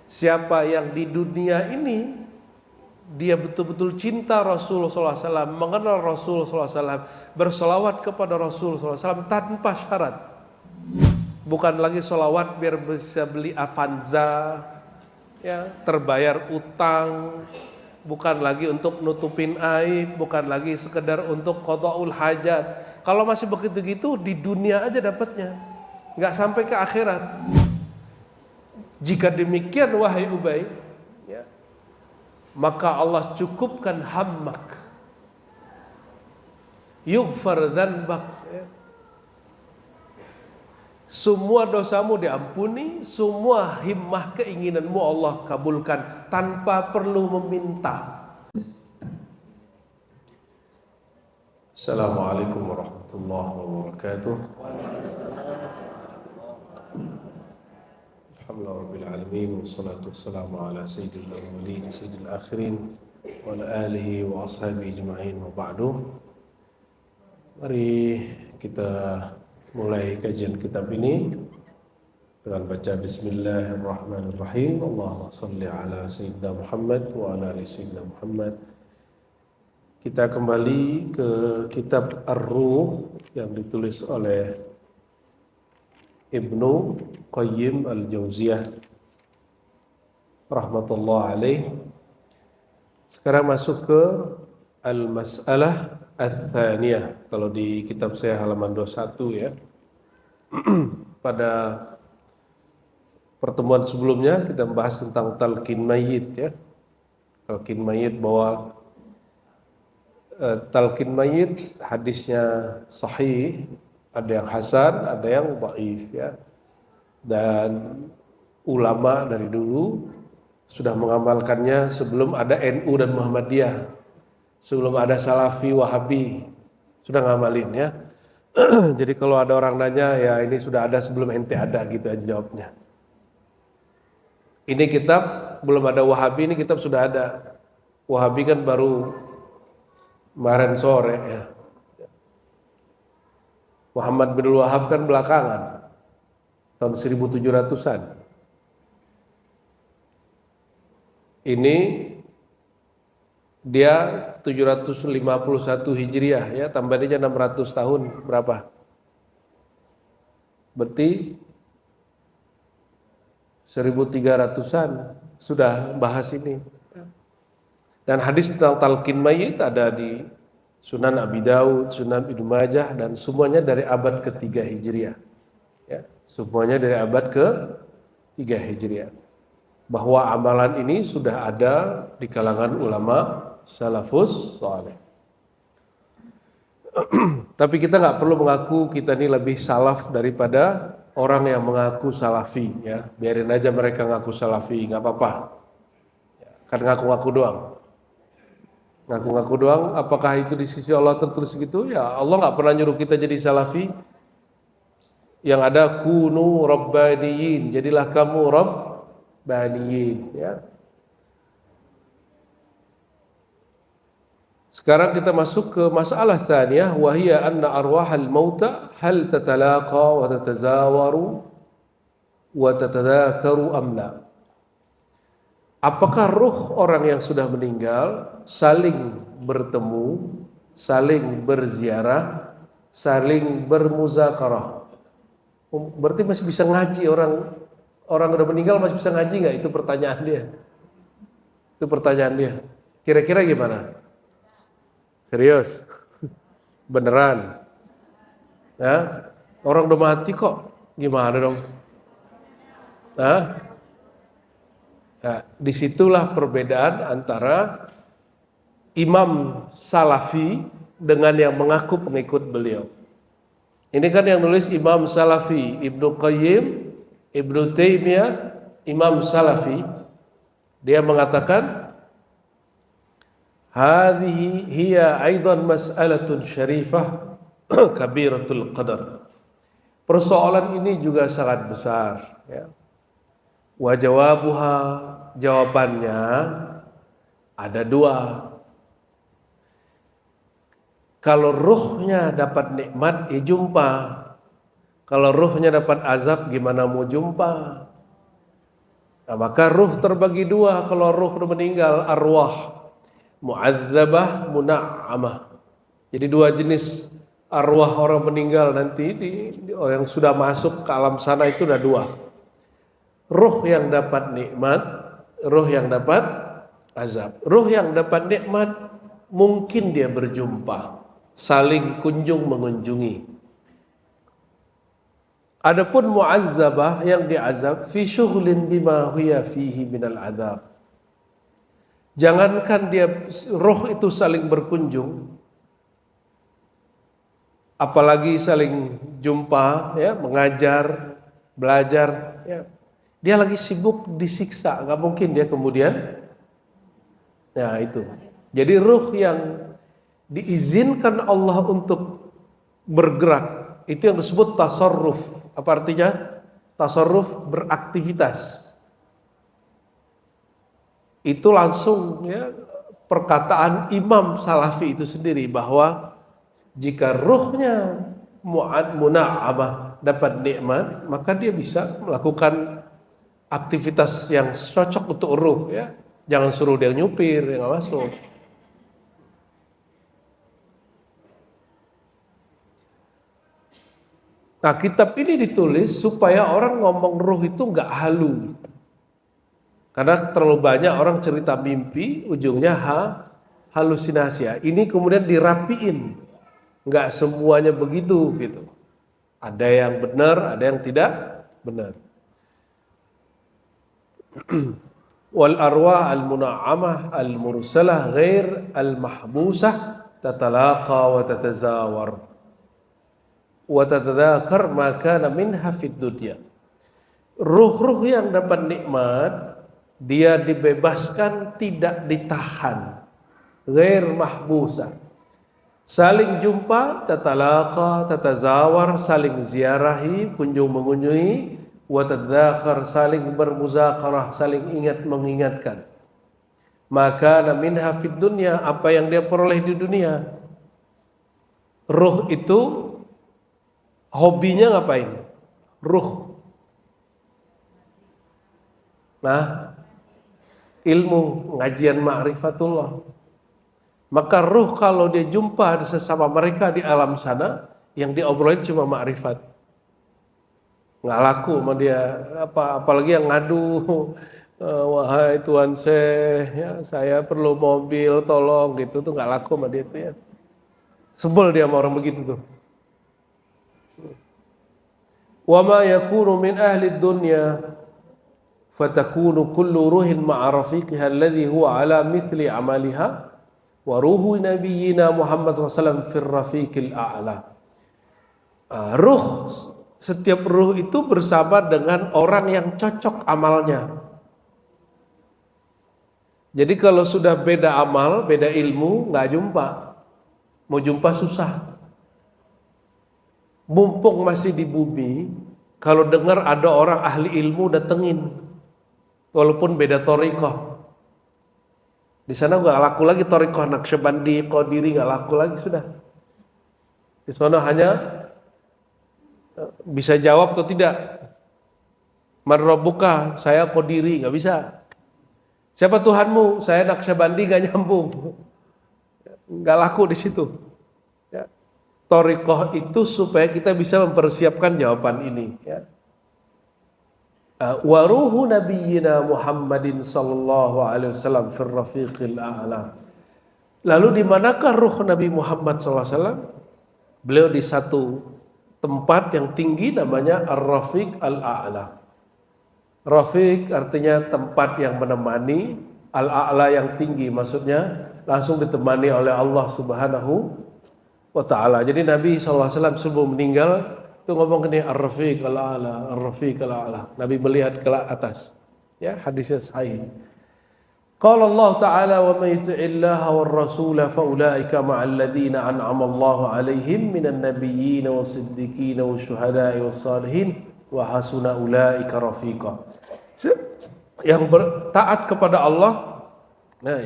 Siapa yang di dunia ini dia betul-betul cinta Rasulullah SAW, mengenal Rasulullah SAW, bersolawat kepada Rasulullah SAW tanpa syarat. Bukan lagi solawat biar bisa beli Avanza, ya, terbayar utang, bukan lagi untuk nutupin aib, bukan lagi sekedar untuk qada'ul hajat. Kalau masih begitu gitu di dunia aja dapatnya, nggak sampai ke akhirat. Jika demikian wahai Ubay, ya, maka Allah cukupkan hammak, yughfar dzanbak, ya. Semua dosamu diampuni, semua himmah keinginanmu Allah kabulkan tanpa perlu meminta. Assalamualaikum warahmatullahi wabarakatuh. Alhamdulillah rabbil alamin, wassalatu wassalamu ala sayyidil awwalin sayyidil akhirin wa ala alihi wa ashabihi ajma'in wa ba'du. Mari kita mulai kajian kitab ini dengan baca bismillahirrahmanirrahim. Allahumma shalli ala sayyidina Muhammad wa ala ali sayyidina Muhammad. Kita kembali ke kitab Ar-Ruh yang ditulis oleh Ibnu Qayyim Al-Jauziyah rahmatullah alaih. Sekarang masuk ke Al-Mas'alah Ats-Tsaniyah. Kalau di kitab saya halaman 21 ya. Pada pertemuan sebelumnya kita membahas tentang talqin mayit ya. Talqin mayit, bahwa talqin mayit hadisnya sahih, ada yang hasan, ada yang dhaif ya. Dan ulama dari dulu sudah mengamalkannya sebelum ada NU dan Muhammadiyah, sebelum ada Salafi, Wahabi, sudah ngamalin ya. Jadi kalau ada orang nanya, ya ini sudah ada sebelum ente ada, gitu aja jawabnya. Ini kitab belum ada Wahabi, ini kitab sudah ada. Wahabi kan baru kemarin sore ya. Muhammad bin Wahab kan belakangan, tahun 1700-an. Ini dia 751 Hijriah ya, tambahnya 600 tahun berapa? Berarti 1300-an sudah bahas ini. Dan hadis tentang talqin mayit ada di Sunan Abi Daud, Sunan Ibnu Majah, dan semuanya dari abad ke-3 Hijriah. Ya, semuanya dari abad ke-3 Hijriah. Bahwa amalan ini sudah ada di kalangan ulama salafus saleh. Tapi kita nggak perlu mengaku kita ini lebih salaf daripada orang yang mengaku salafi ya. Biarin aja mereka ngaku salafi, nggak apa-apa. Kan ngaku-ngaku doang. Ngaku-ngaku doang, apakah itu di sisi Allah tertulis gitu? Ya Allah nggak pernah nyuruh kita jadi salafi. Yang ada kunu rabbaniyin, jadilah kamu rabbaniyin ya. Sekarang kita masuk ke masalah tsaniyah, wa hiya anna arwahal mauta hal tatalaqa wa tatazawaru wa tatadzakaru am la. Apakah ruh orang yang sudah meninggal saling bertemu, saling berziarah, saling bermuzakarah? Berarti masih bisa ngaji orang udah meninggal, masih bisa ngaji nggak? Itu pertanyaan dia. Itu pertanyaan dia. Kira-kira gimana? Serius? Beneran? Ya? Orang udah mati kok? Gimana dong? Hah? Nah, disitulah perbedaan antara imam salafi dengan yang mengaku pengikut beliau. Ini kan yang nulis imam salafi, Ibnu Qayyim, Ibnu Taimiyah, imam salafi. Dia mengatakan, hadhihi hiya aidan mas'alatun syarifah kabiratul qadar. Persoalan ini juga sangat besar ya. Wa jawabuha, jawabannya ada dua. Kalau ruhnya dapat nikmat, ya jumpa. Kalau ruhnya dapat azab, gimana mau jumpa? Nah, maka ruh terbagi dua kalau ruh meninggal, arwah mu'adzabah, muna'amah. Jadi dua jenis arwah orang meninggal nanti yang sudah masuk ke alam sana itu ada dua. Ruh yang dapat nikmat, ruh yang dapat azab. Ruh yang dapat nikmat mungkin dia berjumpa, saling kunjung mengunjungi. Adapun mu'azzabah yang diazab fi syughlin bima huya fihi minal azab. Jangankan dia roh itu saling berkunjung, apalagi saling jumpa, ya, mengajar, belajar, ya. Dia lagi sibuk disiksa, nggak mungkin dia kemudian. Nah itu. Jadi ruh yang diizinkan Allah untuk bergerak, itu yang disebut tasarruf. Apa artinya? Tasarruf, beraktivitas. Itu langsung, ya, perkataan Imam Salafi itu sendiri bahwa jika ruhnya muna'abah dapat nikmat, maka dia bisa melakukan aktivitas yang cocok untuk ruh, ya. Jangan suruh dia nyupir, dia nggak masuk. Nah, kitab ini ditulis supaya orang ngomong ruh itu nggak halu. Karena terlalu banyak orang cerita mimpi, ujungnya halusinasi. Ini kemudian dirapiin. Nggak semuanya begitu gitu. Ada yang benar, ada yang tidak benar. Wal arwah al muna'amah al mursalah ghair al mahbusah tatalaqa wa tatazawar wa tatadzakar ma kana minha fid dunya. Ruh-ruh yang dapat nikmat dia dibebaskan, tidak ditahan, ghair mahbusah, saling jumpa, tatalaqa, tatazawar, saling ziarahi, kunjung mengunjungi, wa tadzakar, saling bermuzakarah, saling ingat mengingatkan. Maka minha fid dunya, apa yang dia peroleh di dunia. Ruh itu hobinya ngapain? Ruh. Nah, ilmu, ngajian ma'rifatullah. Maka ruh kalau dia jumpa sesama mereka di alam sana, yang diobrolin cuma ma'rifat. Nggak laku sama dia, apalagi yang ngadu, wahai Tuan Syekh, ya, saya perlu mobil, tolong, gitu tuh nggak laku sama dia tuh, ya. Sebel dia sama orang begitu tuh. Wa ma yakunu min ahli dunya fatakunu kullu ruhin ma'a rafiqiha alladhi huwa ala mithli amaliha wa ruhu nabiyyina Muhammad SAW fir rafiqil a'la. Setiap ruh itu bersama dengan orang yang cocok amalnya. Jadi kalau sudah beda amal, beda ilmu, nggak jumpa. Mau jumpa susah. Mumpung masih di bumi, kalau dengar ada orang ahli ilmu, datengin. Walaupun beda thariqah. Di sana nggak laku lagi thariqah Naqsyabandi, Qadiri, nggak laku lagi sudah. Di sana hanya bisa jawab atau tidak. Man rabbuka, saya Qadiri, nggak bisa. Siapa Tuhanmu? Saya Naqsyabandi, nggak nyambung. Nggak laku di situ. Ya. Thariqah itu supaya kita bisa mempersiapkan jawaban ini. Ya. Wa ruhu nabiyyina Muhammadin sallallahu alaihi wasallam fir rafiqil a'la. Lalu di manakah ruh Nabi Muhammad sallallahu alaihi wasallam? Beliau di satu tempat yang tinggi namanya Ar-Rafiq Al-A'la. Rafiq artinya tempat yang menemani, Al-A'la yang tinggi, maksudnya langsung ditemani oleh Allah Subhanahu wa ta'ala. Jadi Nabi sallallahu alaihi wasallam sebelum meninggal itu ngomong gini, Ar-Rafiq Al-A'la, Ar-Rafiq Al-A'la. Nabi melihat ke atas. Ya, hadisnya sahih. Qala Allah Ta'ala wa may yuti'illaha war rasula fa ulaika ma'al ladzina an'ama Allahu 'alaihim minan nabiyyin was-siddiqin wasyuhada'i was-salihin wa hasuna ulaika rafiqa. Yang taat kepada Allah,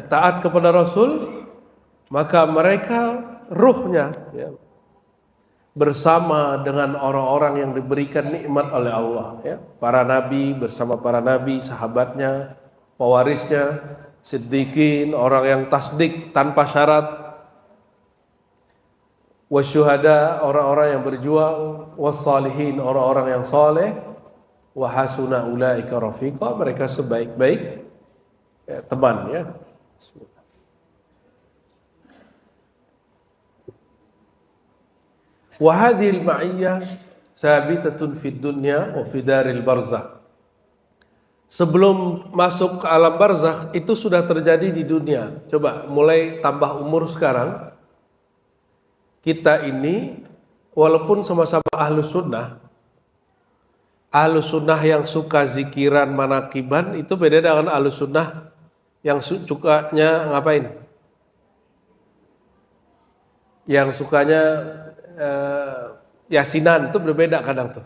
taat kepada Rasul, maka mereka ruhnya, ya, bersama dengan orang-orang yang diberikan nikmat oleh Allah, ya. Para nabi bersama para nabi, sahabatnya, pewarisnya, siddiqin, orang yang tasdik tanpa syarat, wasyuhada, orang-orang yang berjuang, wassalihin, orang-orang yang saleh, wa hasuna ulaika rafiqa, mereka sebaik-baik teman, ya. Wa hadhil ma'iyyah sabitatun fid dunya wa fi daril barzakh. Sebelum masuk ke alam barzakh itu sudah terjadi di dunia. Coba mulai tambah umur sekarang, kita ini walaupun sama-sama ahlus sunnah yang suka zikiran manakiban itu beda dengan ahlus sunnah yang sukanya ngapain? Yang sukanya yasinan, itu berbeda kadang tuh.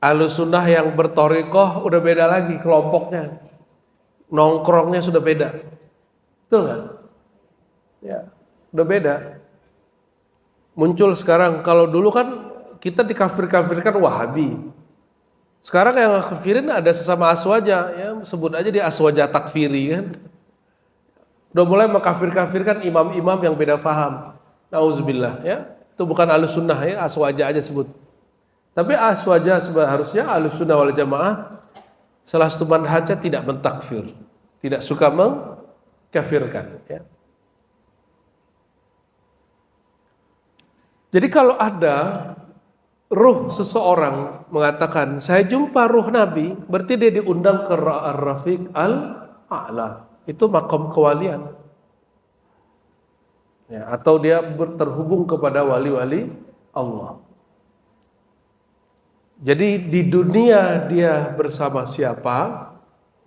Ahlus sunnah yang bertorikoh udah beda lagi kelompoknya, nongkrongnya sudah beda, betul nggak? Ya, udah beda. Muncul sekarang, kalau dulu kan kita dikafir-kafirkan Wahabi. Sekarang yang kafirin ada sesama aswaja, ya sebut aja dia aswaja takfiri kan. Udah mulai mengkafir-kafirkan imam-imam yang beda faham. Nauzubillah, ya. Itu bukan ahlus sunnah, ya, aswaja aja sebut. Tapi aswaja seharusnya ahlus sunnah wal jamaah salah satu manhajnya tidak mentakfir, tidak suka mengkafirkan, ya. Jadi kalau ada ruh seseorang mengatakan saya jumpa ruh Nabi, berarti dia diundang ke Ar-Rafiq Al-A'la, itu makom kewalian. Ya, atau dia terhubung kepada wali-wali Allah. Jadi di dunia dia bersama siapa,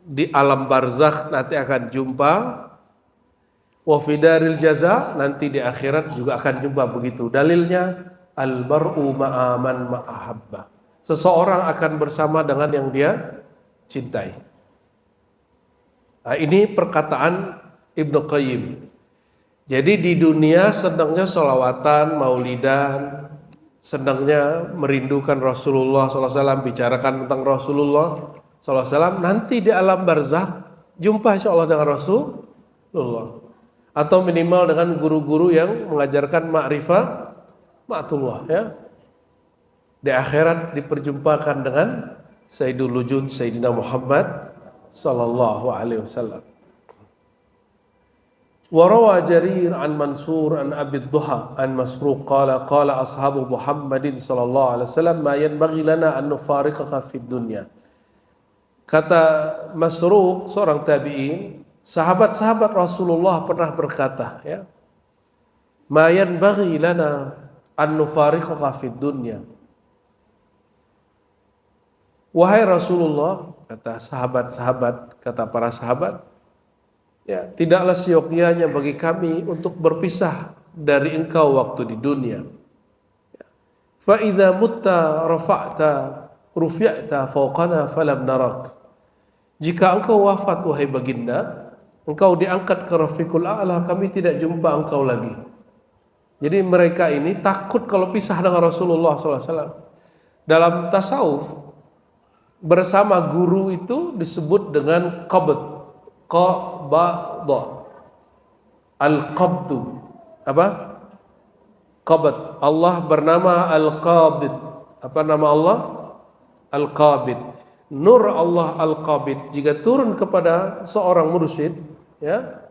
di alam barzakh nanti akan jumpa, wa fidaril jaza, nanti di akhirat juga akan jumpa begitu. Dalilnya al-mar'u ma'aman ma'ahabba. Seseorang akan bersama dengan yang dia cintai. Nah, ini perkataan Ibnu Qayyim. Jadi di dunia senangnya sholawatan, maulidan, senangnya merindukan Rasulullah SAW, bicarakan tentang Rasulullah SAW. Nanti di alam barzakh jumpa insya Allah dengan Rasulullah, atau minimal dengan guru-guru yang mengajarkan ma'rifatullah, ya. Di akhirat diperjumpakan dengan Sayyidul Wujud Sayyidina Muhammad sallallahu alaihi wasallam. وروى جرير عن منصور عن أبي الضحى عن مسروق قال أصحاب محمد صلى الله عليه وسلم ما ينبغي لنا أن نفارقك في الدنيا. Kata Masruq, seorang tabi'in, sahabat-sahabat Rasulullah pernah berkata, ya, ma yanbaghi lana an nufariqaka fid dunya. Wahai Rasulullah, kata sahabat-sahabat, kata para sahabat, ya, tidaklah seyogyanya bagi kami untuk berpisah dari engkau waktu di dunia. Fa idza mutta rafa'ta rufi'ta fawqana falam narak. Jika engkau wafat wahai baginda, engkau diangkat ke Rafiqul A'la, kami tidak jumpa engkau lagi. Jadi mereka ini takut kalau pisah dengan Rasulullah SAW. Dalam tasawuf, bersama guru itu disebut dengan qabd. Qabda. Al-qabdu. Apa? Qabd. Allah bernama Al-Qabid. Apa nama Allah? Al-Qabid. Nur Allah Al-Qabid jika turun kepada seorang mursyid, ya,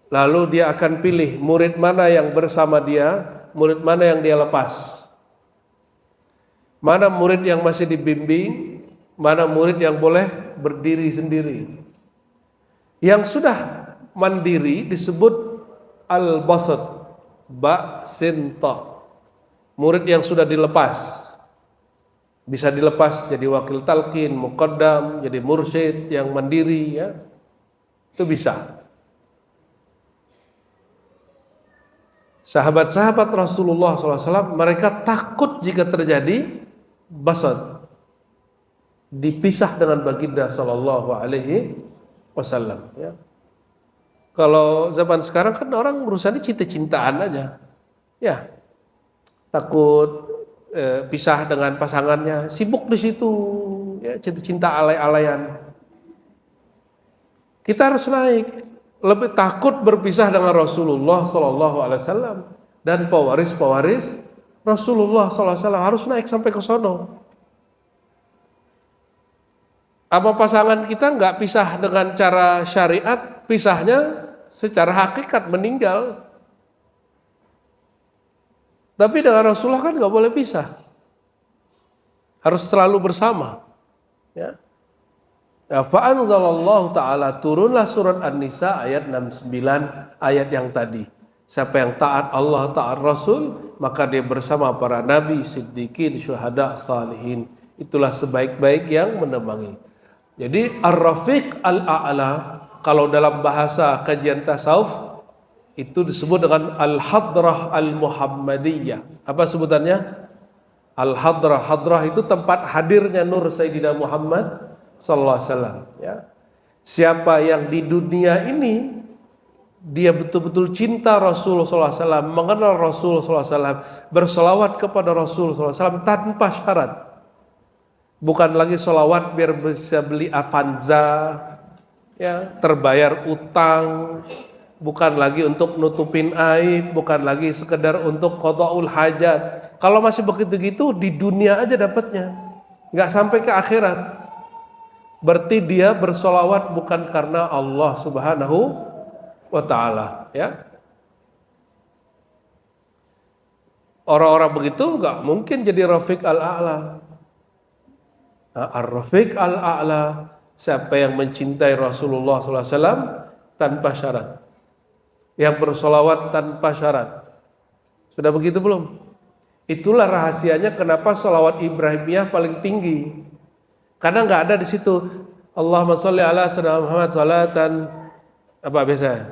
lalu dia akan pilih murid mana yang bersama dia, murid mana yang dia lepas, mana murid yang masih dibimbing, mana murid yang boleh berdiri sendiri. Yang sudah mandiri disebut al-basat, ba sin ta, murid yang sudah dilepas. Bisa dilepas jadi wakil talqin, muqaddam, jadi mursyid yang mandiri, ya. Itu bisa. Sahabat-sahabat Rasulullah SAW mereka takut jika terjadi basad, dipisah dengan baginda sallallahu alaihi wasallam, ya. Kalau zaman sekarang kan orang urusannya cinta-cintaan aja, ya. takut pisah dengan pasangannya, sibuk di situ, ya, cinta-cinta alay-alayan. Kita harus naik, lebih takut berpisah dengan Rasulullah Sallallahu Alaihi Wasallam dan pewaris-pewaris Rasulullah Sallallahu Alaihi Wasallam, harus naik sampai ke sono. Apa pasangan kita nggak pisah dengan cara syariat, pisahnya secara hakikat meninggal. Tapi dengan Rasulullah kan nggak boleh pisah, harus selalu bersama. Ya. Fa'anzalallahu ta'ala, turunlah surat An-Nisa ayat 69, ayat yang tadi. Siapa yang taat Allah, taat Rasul, maka dia bersama para nabi, siddiqin, syuhada, salihin. Itulah sebaik-baik yang menemani. Jadi Ar-Rafiq Al-A'la, kalau dalam bahasa kajian tasawuf, itu disebut dengan Al-Hadrah Al-Muhammadiyah. Apa sebutannya? Al-Hadrah. Hadrah itu tempat hadirnya Nur Sayyidina Muhammad Sallallahu Alaihi Wasallam. Ya. Siapa yang di dunia ini dia betul-betul cinta Rasul Sallallahu Alaihi Wasallam, mengenal Rasul Sallallahu Alaihi Wasallam, berselawat kepada Rasul Sallallahu Alaihi Wasallam tanpa syarat. Bukan lagi selawat biar bisa beli Avanza, ya, terbayar utang, bukan lagi untuk nutupin aib, bukan lagi sekedar untuk qada'ul hajat. Kalau masih begitu-gitu di dunia aja dapatnya, nggak sampai ke akhirat. Berarti dia bersolawat bukan karena Allah Subhanahu wa Ta'ala. Ya, orang-orang begitu nggak mungkin jadi Rafiq Al-A'la. Ar-Rafiq Al-A'la, siapa yang mencintai Rasulullah SAW tanpa syarat, yang bersolawat tanpa syarat. Sudah begitu belum? Itulah rahasianya kenapa solawat Ibrahimiyah paling tinggi, karena nggak ada di situ Allahumma sholli ala sayyidina Muhammad salatan apa biasa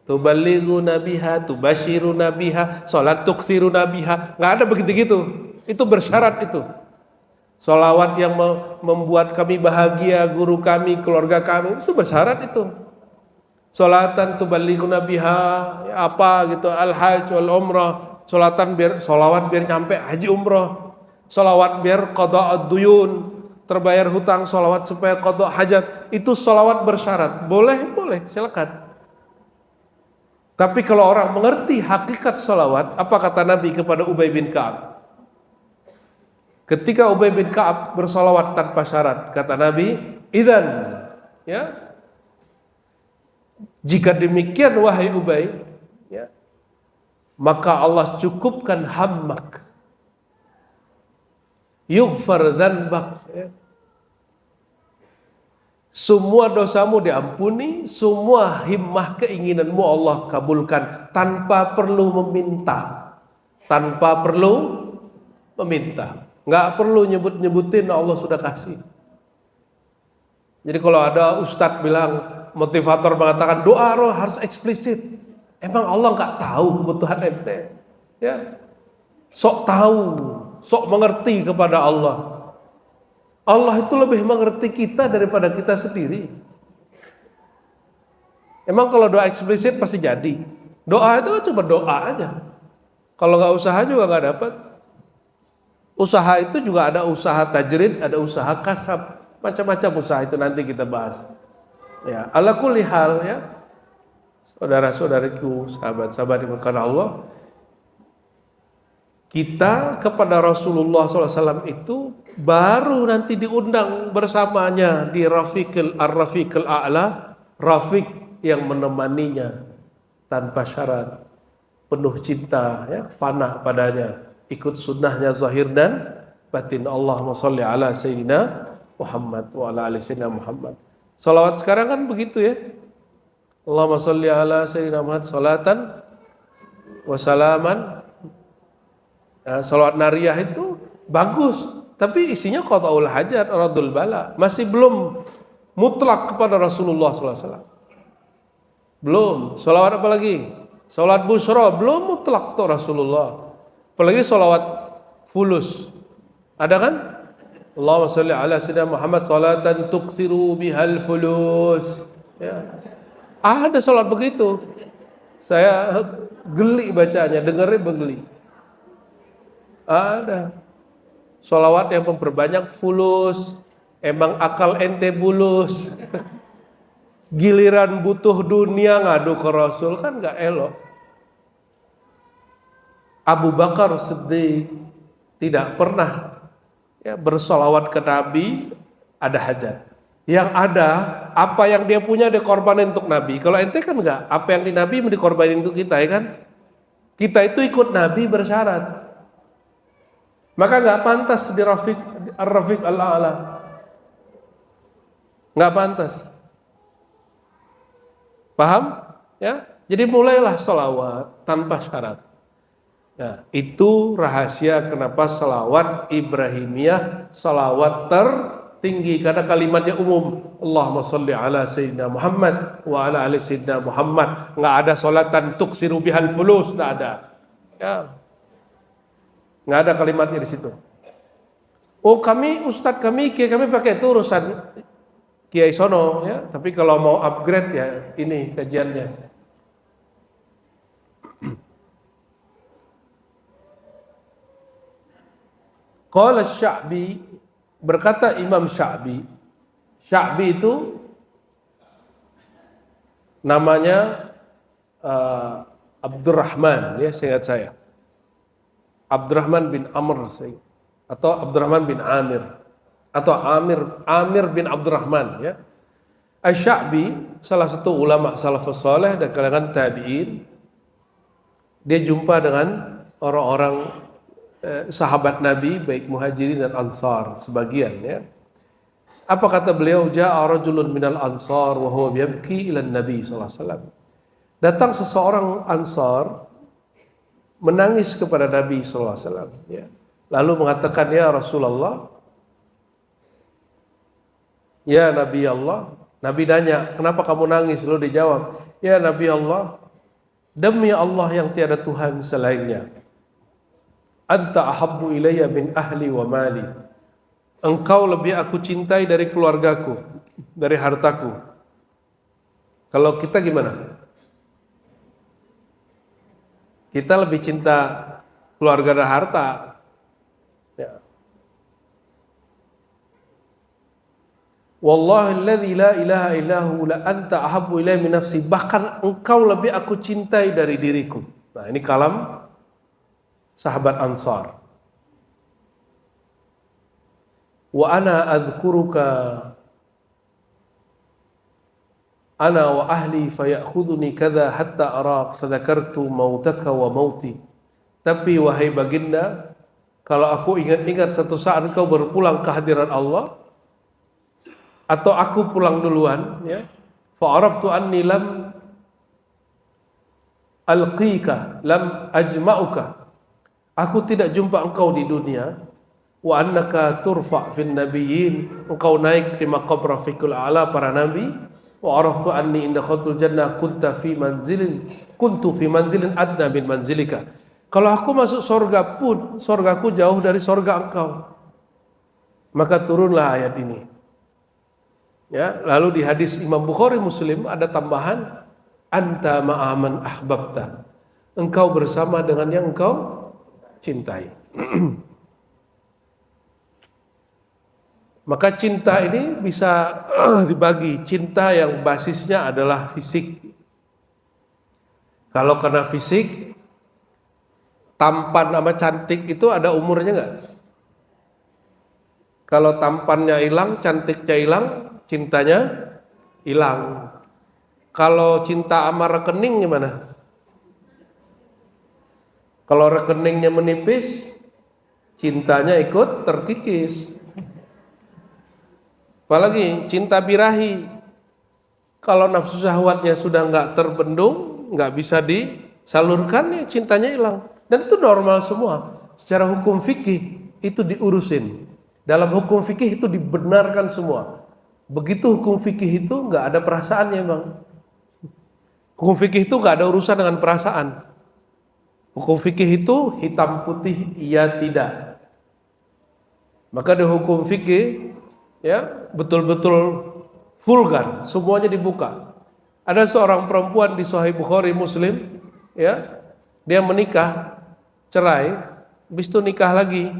tuballighu nabiha, tubashiru nabiha, salat tuksiru nabiha, nggak ada begitu-gitu. Itu bersyarat itu. Solawat yang membuat kami bahagia, guru kami, keluarga kami, itu bersyarat itu. Solatan tuballighuna biha, ya apa gitu, al-hajj wal umrah, solawat biar nyampe haji umrah, solawat biar qada ad-duyun, terbayar hutang, solawat supaya qada hajat, itu solawat bersyarat. Boleh, silakan. Tapi kalau orang mengerti hakikat solawat, apa kata Nabi kepada Ubay bin Ka'ab? Ketika Ubay bin Ka'ab bersolawat tanpa syarat, kata Nabi, idzan, ya, jika demikian wahai Ubay, ya, maka Allah cukupkan hammak, yughfar dzanbak, ya. Semua dosamu diampuni, semua himmah keinginanmu Allah kabulkan tanpa perlu meminta, nggak perlu nyebut-nyebutin, Allah sudah kasih. Jadi kalau ada ustadz bilang, motivator mengatakan doa roh harus eksplisit, emang Allah nggak tahu kebutuhan ente? Ya, sok tahu, sok mengerti kepada Allah. Allah itu lebih mengerti kita daripada kita sendiri. Emang kalau doa eksplisit pasti jadi? Doa itu cuma doa aja. Kalau nggak usaha juga nggak dapat. Usaha itu juga ada usaha tajrid, ada usaha kasab, macam-macam usaha itu nanti kita bahas. Ya, ala kulli hal, ya, saudara-saudariku, sahabat-sahabat dimurkai Allah, kita kepada Rasulullah SAW itu baru nanti diundang bersamanya di Rafiqil A'la, Rafiq yang menemaninya tanpa syarat, penuh cinta, ya, fana padanya, ikut sunnahnya zahir dan batin. Allahumma sholli ala sayyidina Muhammad wa ala ali sayyidina Muhammad. Salawat sekarang kan begitu, ya. Allahumma sholli ala sayyidina Muhammad salatan wa salaman. Ya, salawat nariyah itu bagus, tapi isinya qada'ul hajat, radul bala, masih belum mutlak kepada Rasulullah SAW. Belum. Salawat apa lagi? Salawat busra belum mutlak tuh Rasulullah. Apalagi salawat fulus. Ada kan? Allahumma sholli ala sayyidina Muhammad salatan tuksiru bihal fulus. Ya. Ada salawat begitu. Saya geli bacanya, dengarnya begeli. Ada. Sholawat yang memperbanyak fulus, emang akal ente bulus. Giliran butuh dunia ngadu ke Rasul kan gak elok. Abu Bakar Siddiq tidak pernah bersolawat ke Nabi ada hajat. Yang ada, apa yang dia punya dikorbanin untuk Nabi. Kalau ente kan enggak, apa yang di Nabi mau dikorbanin untuk kita, ya kan? Kita itu ikut Nabi bersyarat. Maka enggak pantas di Rafiq al-A'la. Enggak pantas. Paham? Ya. Jadi mulailah sholawat tanpa syarat. Nah, itu rahasia kenapa salawat Ibrahimiyah salawat tertinggi, karena kalimatnya umum. Allahumma sholli ala sayyidina Muhammad wa ala ali sayyidina Muhammad. Nggak ada salatan tuksiru bihal fulus, nggak ada. Ya. Nggak ada kalimatnya di situ. Oh, ustadz kami, kiai kami pakai itu urusan kiai sono, ya. Tapi kalau mau upgrade ya ini kajiannya. Qala Sya'bi, berkata Imam Sya'bi. Sya'bi itu namanya Abdurrahman, ya, seingat saya. Abdurrahman bin Amr atau Abdurrahman bin Amir atau Amir bin Abdurrahman, ya. Asy-Sya'bi salah satu ulama salafus saleh dan kalangan tabi'in. Dia jumpa dengan orang-orang sahabat Nabi, baik muhajirin dan ansar sebagian, ya. Apa kata beliau? Ja'a rajulun minal ansar wa huwa yabki ila Nabi sallallahu alaihi wasallam. Datang seseorang ansar menangis kepada Nabi sallallahu alaihi wasallam, ya. Lalu mengatakan, ya Rasulullah, ya Nabi Allah. Nabi nanya, kenapa kamu nangis? Lalu dijawab, ya Nabi Allah, demi Allah yang tiada Tuhan selainnya, anta ahabbu ilayya min ahli wa mali. Engkau lebih aku cintai dari keluargaku, dari hartaku. Kalau kita gimana? Kita lebih cinta keluarga dan harta, ya. Wallahi alladzi la ilaha illahu la anta ahabbu ilayya min nafsi. Bahkan engkau lebih aku cintai dari diriku. Nah, ini kalam sahabat Ansar. Wa ana adzkuruka ana wa ahli fayakhuduni kadza hatta arak fadzakartu mautaka wa mauti. Tapi wahai baginda, kalau aku ingat-ingat satu saat engkau berpulang ke hadirat Allah atau aku pulang duluan, ya, fa araftu anni lam alqika lam ajma'uka. Aku tidak jumpa engkau di dunia. Wa annaka turfa' fin nabiyyin. Engkau naik di maqam rafiqul a'la para nabi. Wa araftu anni inda khatul jannah kuntu fi manzilin adna min manzilika. Kalau aku masuk surga pun, surgaku jauh dari surga engkau. Maka turunlah ayat ini. Ya, lalu di hadis Imam Bukhari Muslim ada tambahan, anta ma'aman ahbabta. Engkau bersama dengan yang engkau cintai. Maka cinta ini bisa dibagi. Cinta yang basisnya adalah fisik. Kalau karena fisik, tampan sama cantik itu ada umurnya enggak? Kalau tampannya hilang, cantiknya hilang, cintanya hilang. Kalau cinta sama rekening gimana? Kalau rekeningnya menipis, cintanya ikut terkikis. Apalagi cinta birahi. Kalau nafsu syahwatnya sudah nggak terbendung, nggak bisa disalurkan, ya cintanya hilang. Dan itu normal semua. Secara hukum fikih itu diurusin. Dalam hukum fikih itu dibenarkan semua. Begitu hukum fikih itu nggak ada perasaannya, Bang. Hukum fikih itu nggak ada urusan dengan perasaan. Hukum fikih itu hitam putih, iya tidak. Maka di hukum fikih, ya, betul-betul vulgar, semuanya dibuka. Ada seorang perempuan di Sahih Bukhari Muslim, ya, dia menikah, cerai, habis itu nikah lagi,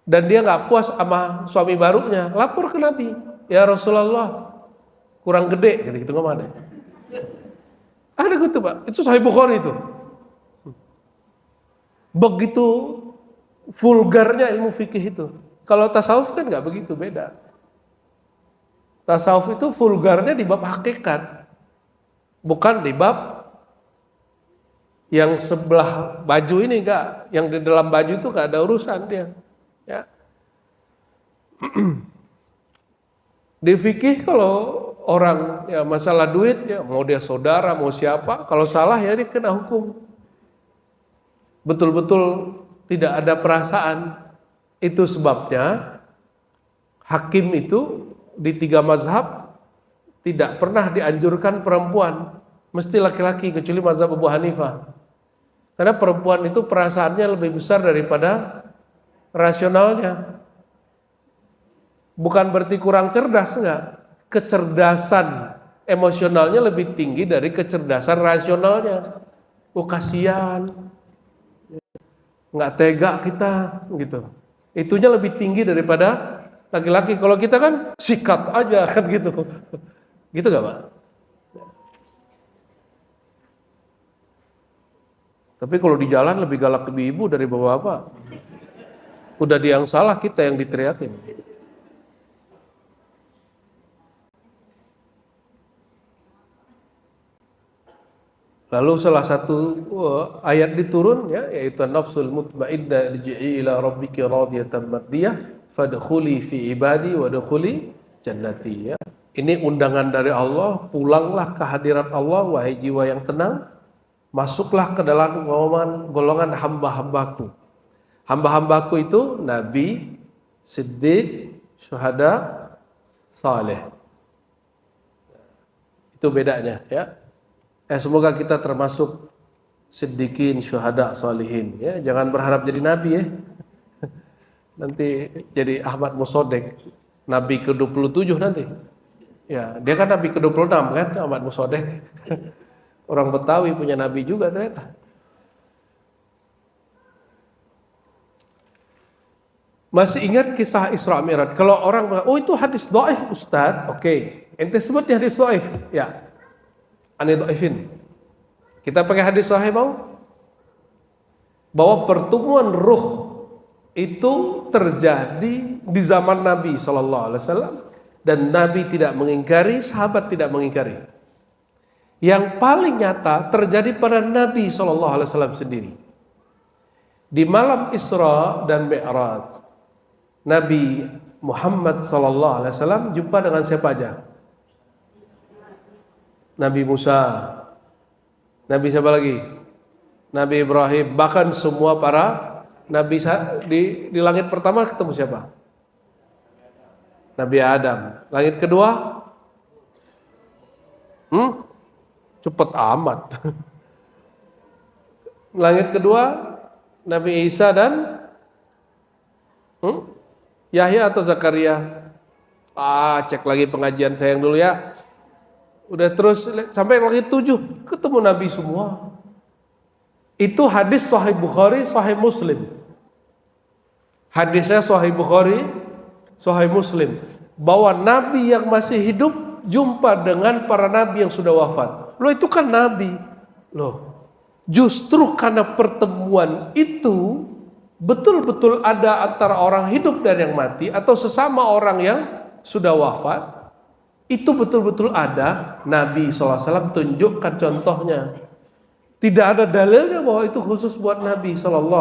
dan dia nggak puas sama suami barunya, lapor ke Nabi, ya Rasulullah, kurang gede, gitu ngomong ada. Ada gitu Pak, itu Sahih Bukhari itu. Begitu vulgarnya ilmu fikih itu. Kalau tasawuf kan nggak begitu, beda. Tasawuf itu vulgarnya di bab hakikat, bukan di bab yang sebelah baju ini enggak, yang di dalam baju itu enggak ada urusan dia. Ya. Di fikih kalau orang ya masalah duit ya mau dia saudara mau siapa, kalau salah ya dia kena hukum. Betul-betul tidak ada perasaan. Itu sebabnya hakim itu di 3 mazhab tidak pernah dianjurkan perempuan, mesti laki-laki kecuali mazhab Abu Hanifah. Karena perempuan itu perasaannya lebih besar daripada rasionalnya. Bukan berarti kurang cerdas, enggak. Kecerdasan emosionalnya lebih tinggi dari kecerdasan rasionalnya. Oh kasihan, nggak tega kita, gitu. Itunya lebih tinggi daripada laki-laki. Kalau kita kan sikat aja kan gitu, gitu nggak Pak? Tapi kalau di jalan lebih galak ibu-ibu dari bapak-bapak. Udah dia yang salah, kita yang diteriakin. Lalu salah satu ayat diturun ya, yaitu nafsul mutmainnah irji'i ila rabbiki radiyatan mardiyah fadkhuli fi ibadi wadkhuli jannati ya. Ini undangan dari Allah, pulanglah ke hadirat Allah wahai jiwa yang tenang, masuklah ke dalam golongan hamba-hambaku. Hamba-hambaku itu nabi, siddiq, syuhada, saleh. Itu bedanya ya. Semoga kita termasuk siddiqin, syuhada, salihin ya. Jangan berharap jadi nabi ya. Nanti jadi Ahmad Musodek, nabi ke-27 nanti. Ya, dia kan nabi ke-26 kan, Ahmad Musodek. Orang Betawi punya nabi juga ternyata. Masih ingat kisah Isra Mi'raj? Kalau orang bilang, oh itu hadis dhaif Ustaz, oke. Ente sebutnya hadis dhaif, ya. Ani dhaifin. Kita pakai hadis sahih mau? Bahwa pertemuan ruh itu terjadi di zaman Nabi sallallahu alaihi wasallam dan Nabi tidak mengingkari, sahabat tidak mengingkari. Yang paling nyata terjadi pada Nabi sallallahu alaihi wasallam sendiri. Di malam Isra dan Mi'raj, Nabi Muhammad sallallahu alaihi wasallam jumpa dengan siapa aja? Nabi Musa, Nabi siapa lagi? Nabi Ibrahim, bahkan semua para nabi di langit pertama ketemu siapa? Nabi Adam. Langit kedua? Cepet amat. Langit kedua Nabi Isa dan Yahya atau Zakaria? Cek lagi pengajian saya yang dulu ya. Udah terus sampai langit 7 ketemu Nabi semua. Itu hadis Sahih Bukhari, Sahih Muslim. Hadisnya Sahih Bukhari, Sahih Muslim. Bahwa Nabi yang masih hidup jumpa dengan para Nabi yang sudah wafat. Loh itu kan Nabi. Loh justru karena pertemuan itu betul-betul ada antara orang hidup dan yang mati atau sesama orang yang sudah wafat. Itu betul-betul ada. Nabi SAW tunjukkan contohnya. Tidak ada dalilnya bahwa itu khusus buat Nabi SAW.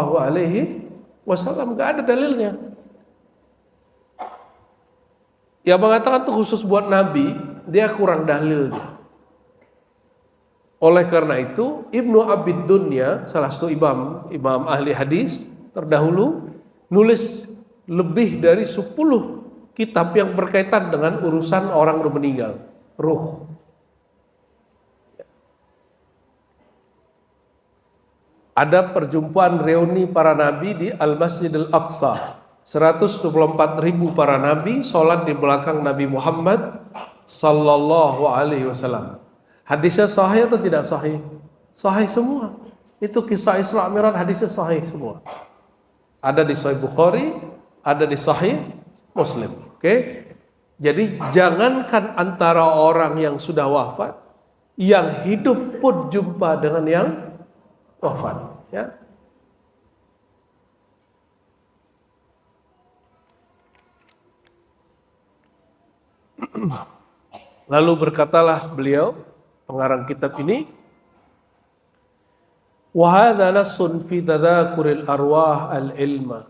Gak ada dalilnya. Yang mengatakan itu khusus buat Nabi, dia kurang dalilnya. Oleh karena itu Ibnu Abid Dunya, salah satu imam ahli hadis terdahulu, nulis lebih dari 10 kitab yang berkaitan dengan urusan orang meninggal, ruh. Ada perjumpaan reuni para nabi di Al-Masjidil Aqsa. 124.000 para nabi sholat di belakang Nabi Muhammad sallallahu alaihi wasallam. Hadisnya sahih atau tidak sahih? Sahih semua. Itu kisah Isra Mi'raj, hadisnya sahih semua. Ada di Sahih Bukhari, ada di Sahih Muslim. Oke? Jadi jangankan antara orang yang sudah wafat, yang hidup pun jumpa dengan yang wafat, ya. Lalu berkatalah beliau, pengarang kitab ini, wa hadza nassun fi tadzakuril arwah al-ilma.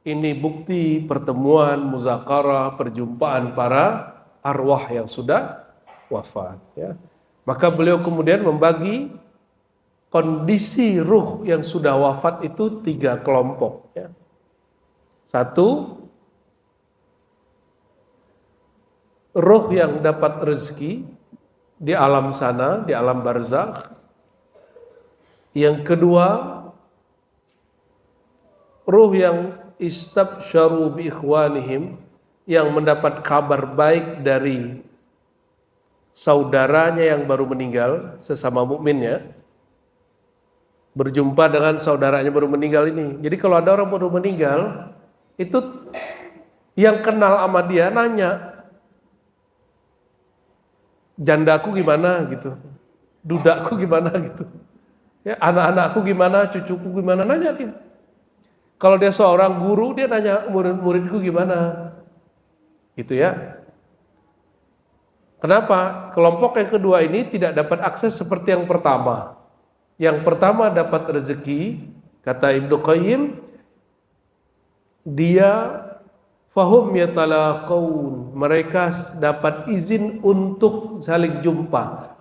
Ini bukti pertemuan, muzakarah, perjumpaan para arwah yang sudah wafat, ya. Maka beliau kemudian membagi kondisi ruh yang sudah wafat itu 3 kelompok, ya. 1, ruh yang dapat rezeki di alam sana, di alam barzakh. Yang kedua, ruh yang istabsyaru bi ikhwanihim, yang mendapat kabar baik dari saudaranya yang baru meninggal, sesama mukminnya, berjumpa dengan saudaranya baru meninggal ini. Jadi kalau ada orang baru meninggal, itu yang kenal sama dia nanya, jandaku gimana gitu, dudaku gimana gitu, ya, anak-anakku gimana, cucuku gimana, nanya dia. Kalau dia seorang guru, dia nanya murid-muridku gimana, gitu ya. Kenapa? Kelompok yang kedua ini tidak dapat akses seperti yang pertama. Yang pertama dapat rezeki, kata Ibnu Qayyim, dia fahum yatalaqaun, mereka dapat izin untuk saling jumpa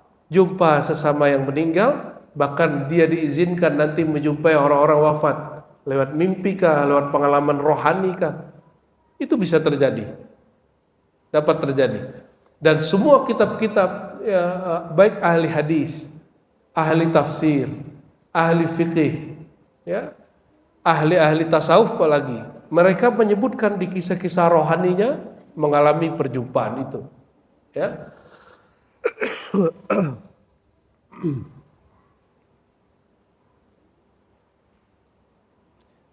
sesama yang meninggal, bahkan dia diizinkan nanti menjumpai orang-orang wafat lewat mimpi kah, lewat pengalaman rohani kah, itu bisa terjadi, dapat terjadi. Dan semua kitab-kitab, ya, baik ahli hadis, ahli tafsir, ahli fikih, ya, ahli-ahli tasawuf apalagi, mereka menyebutkan di kisah-kisah rohaninya mengalami perjumpaan itu, ya.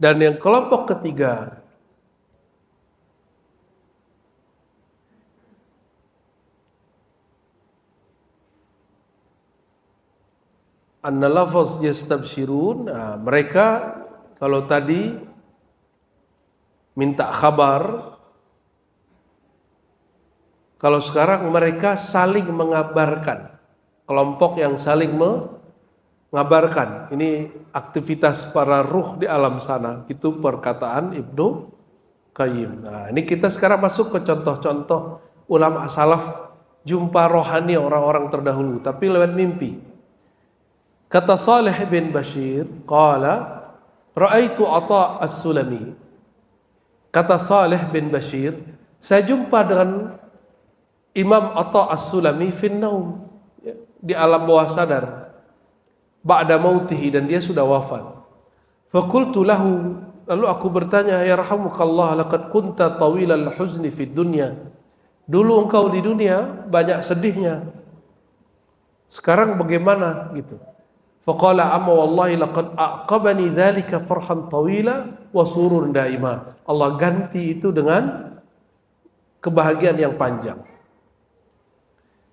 Dan yang kelompok ketiga, anna lafaz yastabshirun, mereka kalau tadi minta kabar, kalau sekarang mereka saling mengabarkan, kelompok yang saling mengabarkan. Ini aktivitas para ruh di alam sana, itu perkataan Ibnu Qayyim. Nah, ini kita sekarang masuk ke contoh-contoh ulama salaf jumpa rohani orang-orang terdahulu, tapi lewat mimpi. Kata Salih bin Bashir, qala ra'aitu Atha as-Sulami. Kata Salih bin Bashir, saya jumpa dengan Imam Atha as-Sulami fin naum, di alam bawah sadar, ba'da mautihi, dan dia sudah wafat. Faqultu lahu, lalu aku bertanya, ya rahamukallah, laqad kunta tawilal huzni fid dunya. Dulu engkau di dunia banyak sedihnya, sekarang bagaimana gitu. Faqala amma wallahi laqad aqabani dzalika farhan tawila wa sururun daima. Allah ganti itu dengan kebahagiaan yang panjang.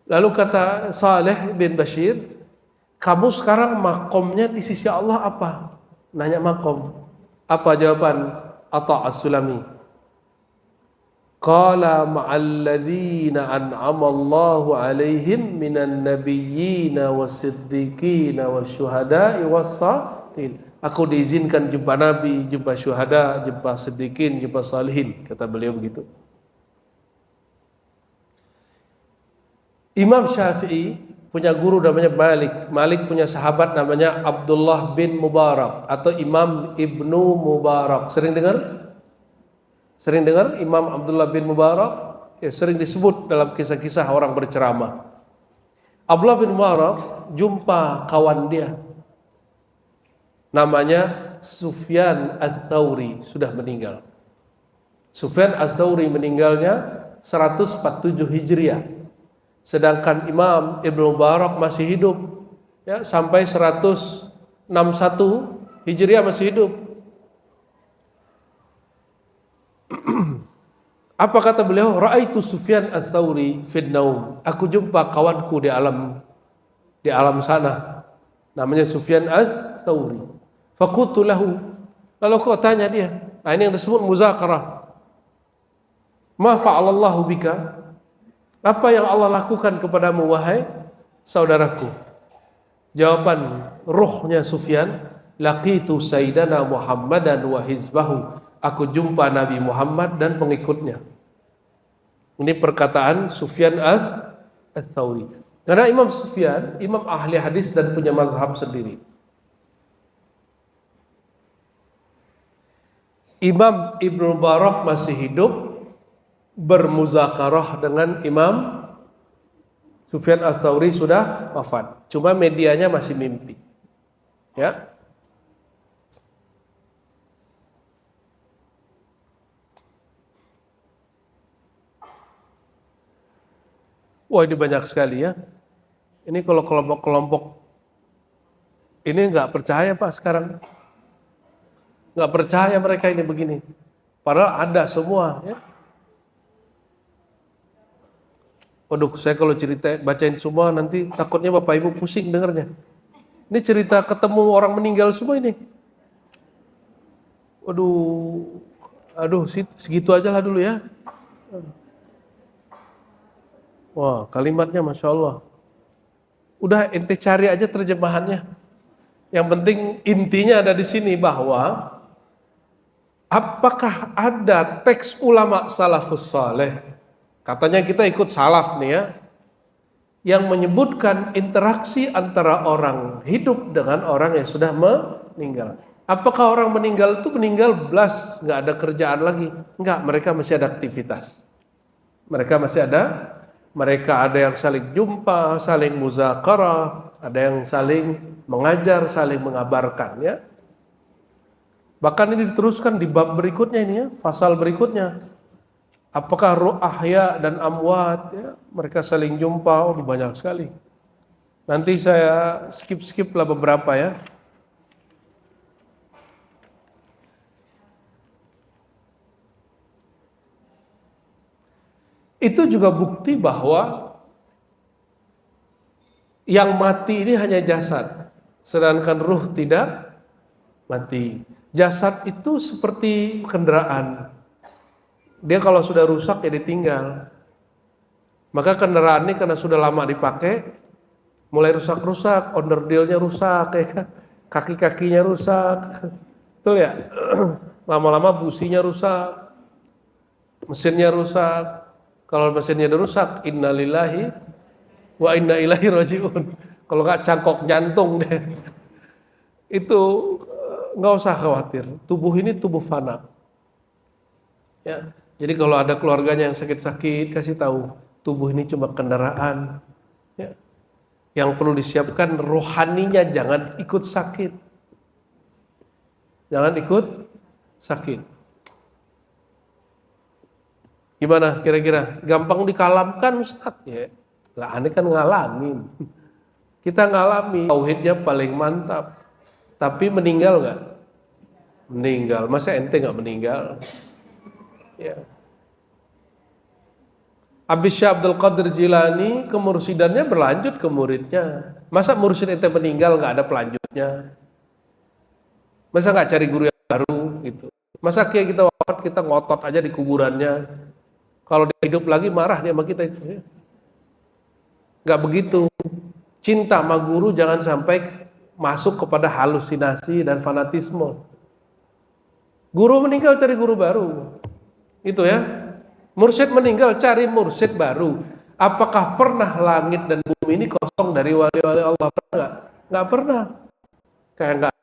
Lalu kata Saleh bin Bashir, kamu sekarang makomnya di sisi Allah apa? Nanya makom. Apa jawaban Atha as-Sulami? Qala ma'al ladzina an'ama Allahu 'alaihim minan nabiyyina was-siddiqina wasyuhada'i was-shalihin. Aku diizinkan jumpa nabi, jumpa syuhada, jumpa siddiqin, jumpa salihin, kata beliau begitu. Imam Syafi'i punya guru namanya Malik. Malik punya sahabat namanya Abdullah bin Mubarak atau Imam Ibnu Mubarak. Sering dengar? Sering dengar Imam Abdullah bin Mubarak? Ya, sering disebut dalam kisah-kisah orang berceramah. Abdullah bin Mubarak jumpa kawan dia, namanya Sufyan Ats-Tsauri, sudah meninggal. Sufyan Ats-Tsauri meninggalnya 147 Hijriah. Sedangkan Imam Ibnu Mubarak masih hidup, ya, sampai 100 61 Hijriah masih hidup. Apa kata beliau? Ra'aitu Sufyan ats-Tsauri fid naum. Aku jumpa kawanku di alam sana. Namanya Sufyan ats-Tsauri. Faqultu lahu. Lalu kau tanya dia. Nah, ini yang disebut muzakarah. Ma fa'alallahu bika? Apa yang Allah lakukan kepadamu wahai saudaraku? Jawaban ruhnya Sufyan, laqitu sayyidana Muhammadan wa hizbahu. Aku jumpa Nabi Muhammad dan pengikutnya. Ini perkataan Sufyan ats-Tsauri. Karena Imam Sufyan, imam ahli hadis dan punya mazhab sendiri. Imam Ibnu Mubarak masih hidup, bermuzakarah dengan Imam Sufyan ats-Tsauri sudah wafat. Cuma medianya masih mimpi. Ya. Wah, ini banyak sekali ya. Ini kalau kelompok-kelompok ini nggak percaya Pak sekarang. Nggak percaya mereka ini begini. Padahal ada semua ya. Waduh, saya kalau cerita bacain semua nanti takutnya Bapak Ibu pusing dengarnya. Ini cerita ketemu orang meninggal semua ini. Waduh, aduh segitu aja lah dulu ya. Wah, kalimatnya Masya Allah. Udah ente cari aja terjemahannya. Yang penting intinya ada di sini bahwa apakah ada teks ulama salafus saleh? Katanya kita ikut salaf nih ya. Yang menyebutkan interaksi antara orang hidup dengan orang yang sudah meninggal. Apakah orang meninggal itu meninggal belas, nggak ada kerjaan lagi? Enggak, mereka masih ada aktivitas. Mereka ada yang saling jumpa, saling muzakarah, ada yang saling mengajar, saling mengabarkan ya. Bahkan ini diteruskan di bab berikutnya ini ya, pasal berikutnya. Apakah ruh ahya dan amwat ya, mereka saling jumpa, banyak sekali. Nanti saya skip lah beberapa ya. Itu juga bukti bahwa yang mati ini hanya jasad, sedangkan ruh tidak mati. Jasad itu seperti kendaraan. Dia kalau sudah rusak ya ditinggal. Maka kendaraan ini karena sudah lama dipakai, mulai rusak-rusak, onderdilnya rusak, ya kan? Kaki-kakinya rusak, betul ya? Lama-lama businya rusak, mesinnya rusak. Kalau mesinnya rusak, innalillahi wa inna ilaihi rajiun. Kalau nggak cangkok jantung deh. Itu nggak usah khawatir. Tubuh ini tubuh fana. Ya, jadi kalau ada keluarganya yang sakit-sakit, kasih tahu tubuh ini cuma kendaraan. Ya. Yang perlu disiapkan rohaninya, jangan ikut sakit. Jangan ikut sakit. Gimana kira-kira? Gampang dikalamkan Ustaz ya? Lah aneh kan ngalamin. Kita ngalami, tauhidnya paling mantap. Tapi meninggal nggak? Meninggal. Masa ente nggak meninggal? Ya. Habis Syekh Abdul Qadir Jilani kemursidannya berlanjut ke muridnya. Masa mursid ente meninggal nggak ada pelanjutnya? Masa nggak cari guru yang baru gitu? Masa kayak kita wafat kita ngotot aja di kuburannya? Kalau dia hidup lagi marah dia sama kita itu. Nggak begitu. Cinta sama guru jangan sampai masuk kepada halusinasi dan fanatisme. Guru meninggal cari guru baru. Itu ya. Mursyid meninggal cari mursyid baru. Apakah pernah langit dan bumi ini kosong dari wali-wali Allah? Pernah nggak? Nggak pernah. Kayak nggak.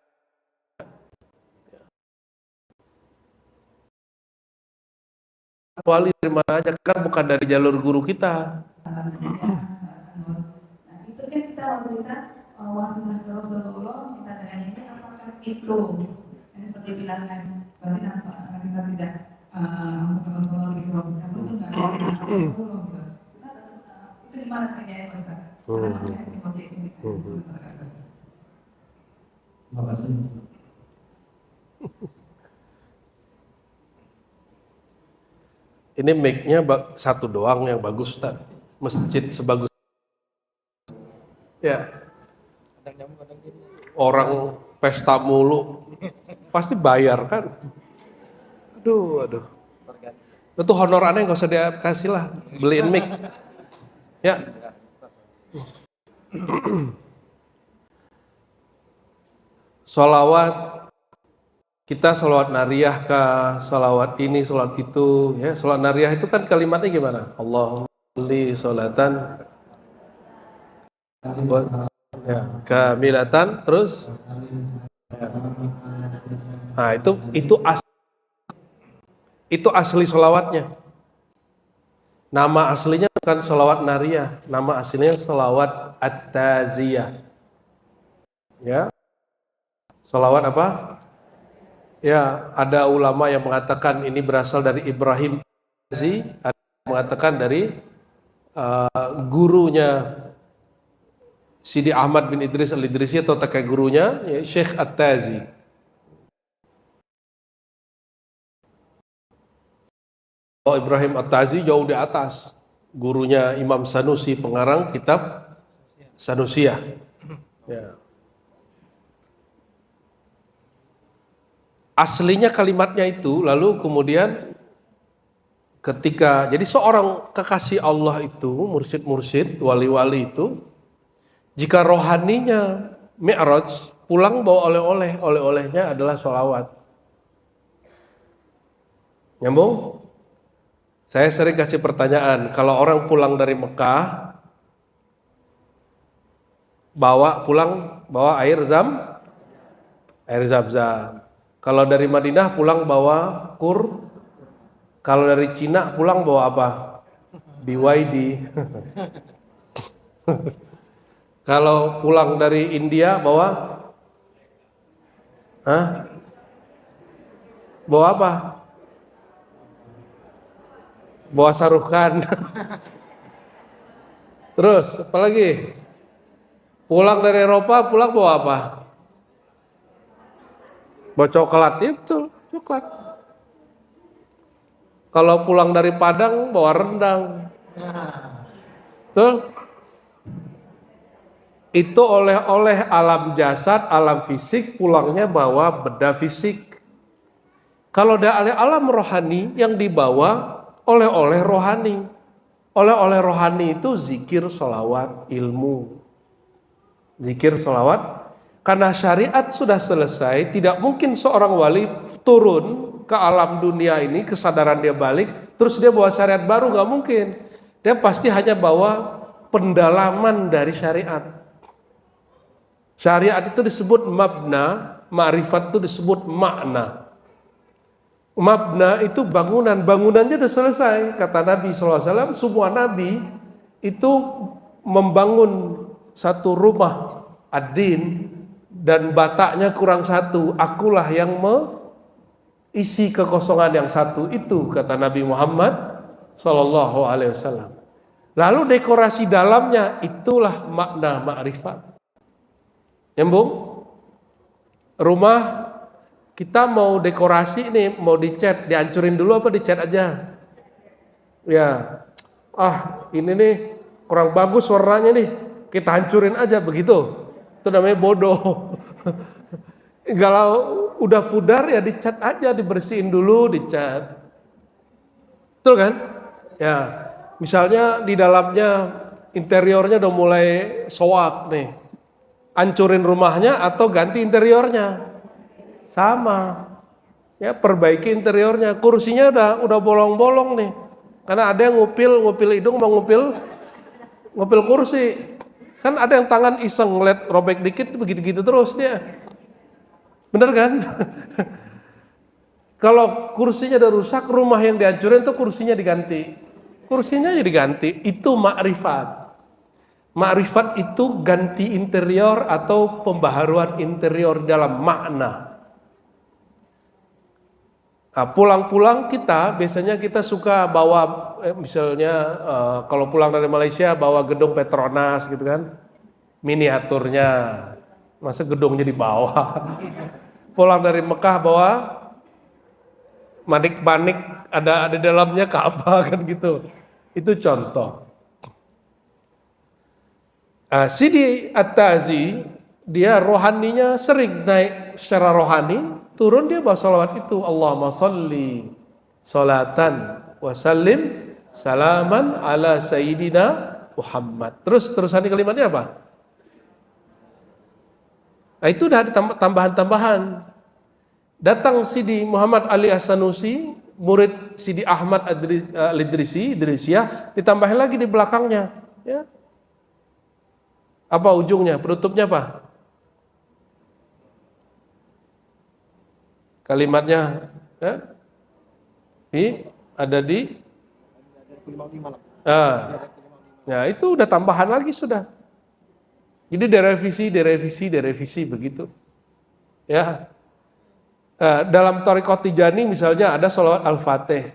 Wali dari mana aja, kan bukan dari jalur guru kita. Itu kan kita waktu kita wasilah ke Rasulullah minta dengan ini apakah itu ini seperti bilang kan berarti kita tidak masuk ke Rasulullah gitu kamu itu nggak ada Rasulullah gitu itu gimana kerjanya Ustaz? Ini mic-nya satu doang yang bagus, Ustaz. Masjid sebagus. Ya. Orang pesta mulu. Pasti bayar kan? Aduh. Itu honorannya nggak usah dia kasih lah. Beliin mic. Ya. Sholawat. Kita sholawat nariyah kah, sholawat ini, sholawat itu, ya. Sholawat nariyah itu kan kalimatnya gimana? Allahumma sholli sholatan ya, kamilatan, terus ya. Nah, itu asli sholawatnya. Nama aslinya bukan sholawat nariyah, nama aslinya sholawat at-taziyah. Ya. Sholawat apa? Ya, ada ulama yang mengatakan ini berasal dari Ibrahim Tazi, ada yang mengatakan dari gurunya Sidi Ahmad bin Idris al-Idrisi atau kakek gurunya, ya, Syekh At-Tazi. Oh, Ibrahim At-Tazi jauh di atas, gurunya Imam Sanusi, pengarang kitab Sanusiyah. Ya. Aslinya kalimatnya itu, lalu kemudian ketika, jadi seorang kekasih Allah itu, mursyid-mursyid, wali-wali itu, jika rohaninya Mi'raj, pulang bawa oleh-oleh, oleh-olehnya adalah sholawat. Nyambung? Saya sering kasih pertanyaan, kalau orang pulang dari Mekah, bawa air zam-zam. Kalau dari Madinah pulang bawa kur. Kalau dari Cina pulang bawa apa? BYD. Kalau pulang dari India bawa? Hah? Bawa apa? Bawa sarukan. Terus apa lagi? Pulang dari Eropa pulang bawa apa? Bawa coklat, ya betul, coklat. Kalau pulang dari Padang bawa rendang. Betul? Itu oleh-oleh alam jasad, alam fisik, pulangnya bawa benda fisik. Kalau ada alam rohani yang dibawa oleh-oleh rohani. Oleh-oleh rohani itu zikir, sholawat, ilmu. Zikir, sholawat. Karena syariat sudah selesai, tidak mungkin seorang wali turun ke alam dunia ini, kesadaran dia balik, terus dia bawa syariat baru, nggak mungkin. Dia pasti hanya bawa pendalaman dari syariat. Syariat itu disebut mabna, ma'rifat itu disebut makna. Mabna itu bangunan, bangunannya sudah selesai. Kata Nabi SAW, semua Nabi itu membangun satu rumah ad-din, dan bataknya kurang satu, akulah yang isi kekosongan yang satu itu, kata Nabi Muhammad SAW. Lalu dekorasi dalamnya, itulah makna ma'rifat. Nyambung? Rumah kita mau dekorasi nih, mau dicat, dihancurin dulu apa dicat aja? Ya, ini nih kurang bagus warnanya nih, kita hancurin aja begitu. Itu namanya bodoh. Kalau udah pudar ya dicat aja, dibersihin dulu, dicat. Betul kan? Ya, misalnya di dalamnya interiornya udah mulai soak nih. Hancurin rumahnya atau ganti interiornya? Sama. Ya, perbaiki interiornya. Kursinya udah bolong-bolong nih. Karena ada yang ngupil hidung mau ngupil kursi. Kan ada yang tangan iseng ngeliat robek dikit begitu-gitu terus dia. Bener kan? Kalau kursinya udah rusak, rumah yang dihancurin tuh kursinya diganti. Kursinya jadi diganti, itu ma'rifat. Ma'rifat itu ganti interior atau pembaharuan interior dalam makna. Nah, pulang-pulang biasanya kita suka bawa, misalnya kalau pulang dari Malaysia bawa gedung Petronas gitu kan, miniaturnya. Masa gedungnya di bawah. Pulang dari Mekah bawa manik-manik ada di dalamnya Ka'bah kan gitu. Itu contoh. Sidi At-Ta'zi dia rohaninya sering naik secara rohani, turun dia bawa salawat itu, Allahumma sholli sholatan wa sallim salaman ala sayyidina Muhammad. Terus terusannya kalimatnya apa? Nah, itu udah ada tambahan-tambahan. Datang Sidi Muhammad Ali As-Sanusi, murid Sidi Ahmad Idrisiyah, ditambahin lagi di belakangnya, ya. Apa ujungnya? Penutupnya apa? Kalimatnya ada di ya itu udah tambahan lagi sudah. Jadi direvisi begitu. Ya. Dalam Thariqat Tijani misalnya ada sholawat Al-Fatih.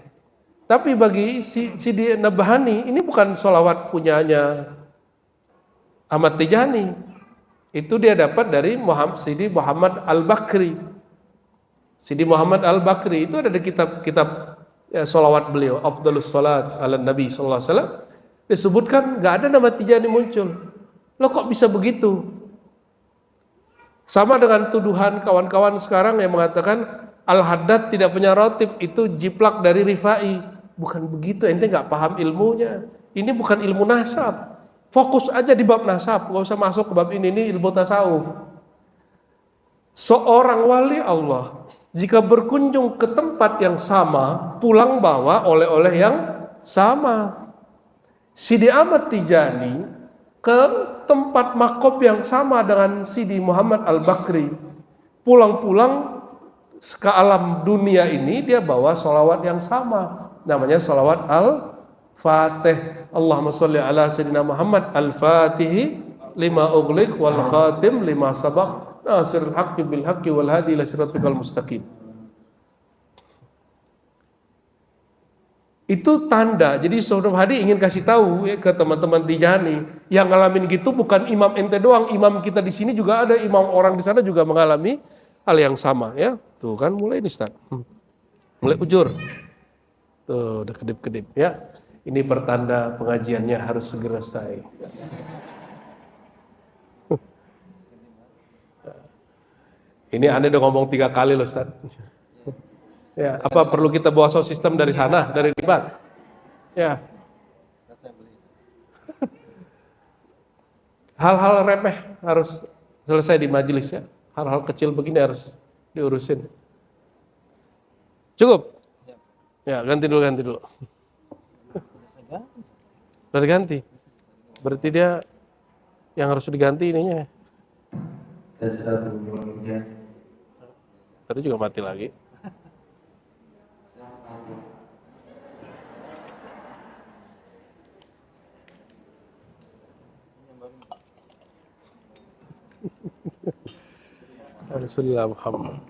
Tapi bagi Sidi Nabhani ini bukan sholawat punyanya Ahmad Tijani. Itu dia dapat dari Sidi Muhammad Al-Bakri. Sidi Muhammad Al-Bakri itu ada di kitab ya, sholawat beliau, Afdhalus Salat ala Nabi sallallahu alaihi wasallam. Disebutkan nggak ada nama Tijani muncul. Loh kok bisa begitu? Sama dengan tuduhan kawan-kawan sekarang yang mengatakan Al-Haddad tidak punya rotib, itu jiplak dari Rifai. Bukan begitu, ente nggak paham ilmunya. Ini bukan ilmu nasab. Fokus aja di bab nasab, nggak usah masuk ke bab ini ilmu tasawuf. Seorang wali Allah jika berkunjung ke tempat yang sama, pulang bawa oleh-oleh yang sama. Sidi Ahmad Tijani ke tempat makob yang sama dengan Sidi Muhammad Al-Bakri. Pulang-pulang ke alam dunia ini dia bawa sholawat yang sama. Namanya sholawat Al-Fatih. Allahumma sholli ala Sayyidina Muhammad Al-Fatih lima ughliq wal khatim lima sabaq nasirul haqqi bil haqqi wal hadi ila siratikal mustaqim. Itu tanda. Jadi Saudara Hadi ingin kasih tahu ya, ke teman-teman Tijani yang ngalamin gitu bukan imam ente doang, imam kita di sini juga ada, imam orang di sana juga mengalami hal yang sama ya. Tuh kan mulai nih Ustaz. Mulai ujur. Tuh udah kedip-kedip ya. Ini pertanda pengajiannya harus segera selesai. Ini Anda udah ngomong 3 kali loh Ustaz. Ya, apa perlu kita bawa sound system dari sana, dari Ribat? Ya. Hal-hal remeh harus selesai di majelis ya. Hal-hal kecil begini harus diurusin. Cukup? Ya, ganti dulu. Udah diganti. Berarti dia yang harus diganti ininya. Tadi juga mati lagi. Rasulullah Muhammad.